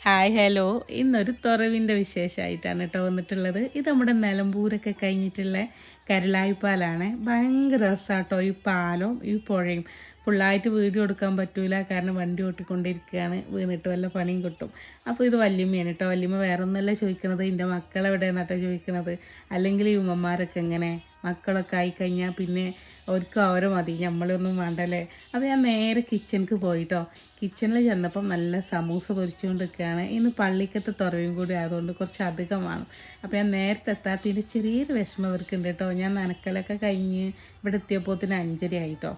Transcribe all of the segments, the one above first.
Hi hello, ഇന്നൊരു തുറവിൻ്റെ വിശേഷമായിട്ടാണ് കേട്ടോ വന്നിട്ടുള്ളത്. ഇത് നമ്മുടെ നിലമ്പൂരൊക്കെ കഴിഞ്ഞിട്ടുള്ള കരുളായിപ്പാലാണ്. ഭയങ്കര രസമാട്ടോ ഈ പാലും ഈ പുഴയും. ഫുള്ളായിട്ട് വീഡിയോ എടുക്കാൻ പറ്റൂല, കാരണം വണ്ടി ഓട്ടിക്കൊണ്ടിരിക്കുകയാണ്, വീണിട്ട് വല്ല പണിയും കിട്ടും. അപ്പോൾ ഇത് വല്യമ്മയാണ് കേട്ടോ. വല്യമ്മ വേറെ ഒന്നല്ല ചോദിക്കണത്, എൻ്റെ മക്കളെവിടെയെന്നാട്ടോ ചോദിക്കണത്. അല്ലെങ്കിൽ ഈ ഉമ്മമാരൊക്കെ എങ്ങനെ മക്കളൊക്കെ ആയിക്കഴിഞ്ഞാൽ പിന്നെ അവർക്കും അവരെ മതി, നമ്മളൊന്നും വേണ്ടല്ലേ. അപ്പോൾ ഞാൻ നേരെ കിച്ചണിക്ക് പോയിട്ടോ. കിച്ചണിൽ ചെന്നപ്പം നല്ല സമൂസ പൊരിച്ചുകൊണ്ട് നിൽക്കുകയാണ്. ഇന്ന് പള്ളിക്കത്തെ തുറയും കൂടി ആയതുകൊണ്ട് കുറച്ച് അധികമാണ്. അപ്പോൾ ഞാൻ നേരത്തെ എത്താത്തതിൻ്റെ ചെറിയൊരു വിഷമം അവർക്കുണ്ട് കേട്ടോ. ഞാൻ നനക്കലൊക്കെ കഴിഞ്ഞ് ഇവിടെ എത്തിയപ്പോഴത്തിന് 5:30 ആയിട്ടോ.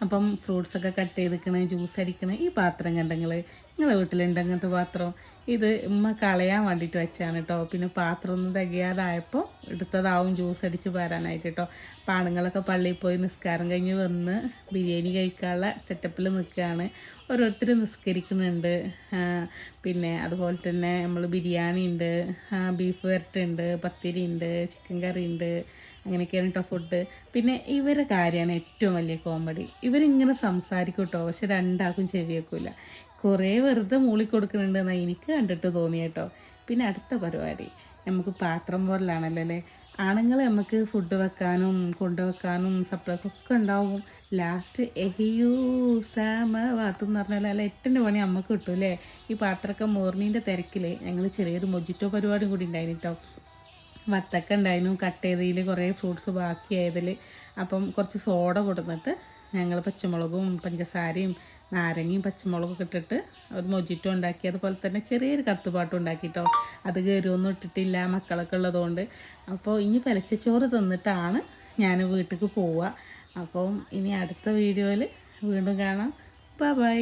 അപ്പം ഫ്രൂട്ട്സൊക്കെ കട്ട് ചെയ്തിക്കണേ, ജ്യൂസ് അടിക്കണേ. ഈ പാത്രം കണ്ടെങ്കിൽ നിങ്ങളെ വീട്ടിലുണ്ട് അങ്ങനത്തെ പാത്രം? ഇത് ഉമ്മ കളയാൻ വേണ്ടിയിട്ട് വെച്ചാണ് കേട്ടോ. പിന്നെ പാത്രം ഒന്നും തികയാതായപ്പോൾ എടുത്തതാവും ജ്യൂസ് അടിച്ച് വരാനായിട്ട് കേട്ടോ. അപ്പോൾ ആണുങ്ങളൊക്കെ പള്ളിയിൽ പോയി നിസ്കാരം കഴിഞ്ഞ് വന്ന് ബിരിയാണി കഴിക്കാനുള്ള സെറ്റപ്പിൽ നിൽക്കുകയാണ്. ഓരോരുത്തർ നിസ്കരിക്കുന്നുണ്ട്. പിന്നെ അതുപോലെ തന്നെ നമ്മൾ ബിരിയാണി ഉണ്ട്, ബീഫ് വരട്ടുണ്ട്, പത്തിരി ഉണ്ട്, ചിക്കൻ കറി ഉണ്ട്. അങ്ങനെയൊക്കെയാണ് കേട്ടോ ഫുഡ്. പിന്നെ ഇവരെ കാര്യമാണ് ഏറ്റവും വലിയ കോമഡി. ഇവരിങ്ങനെ സംസാരിക്കും കേട്ടോ, പക്ഷെ രണ്ടാൾക്കും ചെവി വെക്കില്ല. കുറേ വെറുതെ മൂളിക്കൊടുക്കുന്നുണ്ട് എന്നാണ് എനിക്ക് കണ്ടിട്ട് തോന്നി കേട്ടോ. പിന്നെ അടുത്ത പരിപാടി നമുക്ക് പാത്രം പോലാണല്ലോ അല്ലേ. ആണുങ്ങൾ നമുക്ക് ഫുഡ് വെക്കാനും കൊണ്ടുവെക്കാനും സപ്ലൈക്കൊക്കെ ഉണ്ടാവും. ലാസ്റ്റ് എഹിയൂ സാമവാത്ത് എന്ന് പറഞ്ഞാൽ അല്ല 8ൻ്റെ പണി നമുക്ക് കിട്ടും അല്ലേ. ഈ പാത്രമൊക്കെ മോർണിൻ്റെ തിരക്കിൽ ഞങ്ങൾ ചെറിയൊരു മൊജിറ്റോ പരിപാടിയും കൂടി ഉണ്ടായിരുന്നു കേട്ടോ. വത്തക്ക ഉണ്ടായിരുന്നു, കട്ട് ചെയ്തതിൽ കുറേ ഫ്രൂട്ട്സ് ബാക്കിയായതിൽ. അപ്പം കുറച്ച് സോഡ കൊടുത്തിട്ട് ഞങ്ങൾ പച്ചമുളകും പഞ്ചസാരയും നാരങ്ങയും പച്ചമുളകൊക്കെ ഇട്ടിട്ട് ഒരു മൊജിറ്റോ ഉണ്ടാക്കി. അതുപോലെ തന്നെ ചെറിയൊരു കത്തുപാട്ടും ഉണ്ടാക്കിട്ടോ. അത് കയറിയൊന്നും ഇട്ടിട്ടില്ല, മക്കളൊക്കെ ഉള്ളതുകൊണ്ട്. അപ്പോൾ ഇനി പലച്ചോറ് തന്നിട്ടാണ് ഞാൻ വീട്ടിലേക്ക് പോവുക. അപ്പം ഇനി അടുത്ത വീഡിയോയിൽ വീണ്ടും കാണാം. ബൈ.